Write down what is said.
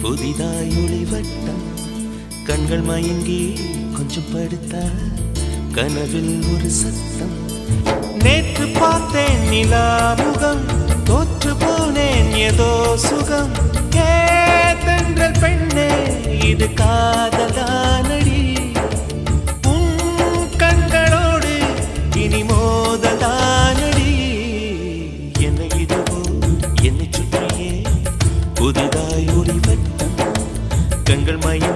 புதிதாய் ஒளிவட்டம் கண்கள் மயங்கி கொஞ்சம் படுத்த கனவில் ஒரு சத்தம் நேற்று பார்த்தேன் நிலாமுகம் தோற்று போனேன் ஏதோ சுகம் கேதென்றல் பெண்ணே இது காதலானடி உன் கண்களோடு இனி மோதலானடி என்னை இதுவோ என்னை சுற்றியே புதிதாய் ஒளிவட்டம் கண்கள் மயம்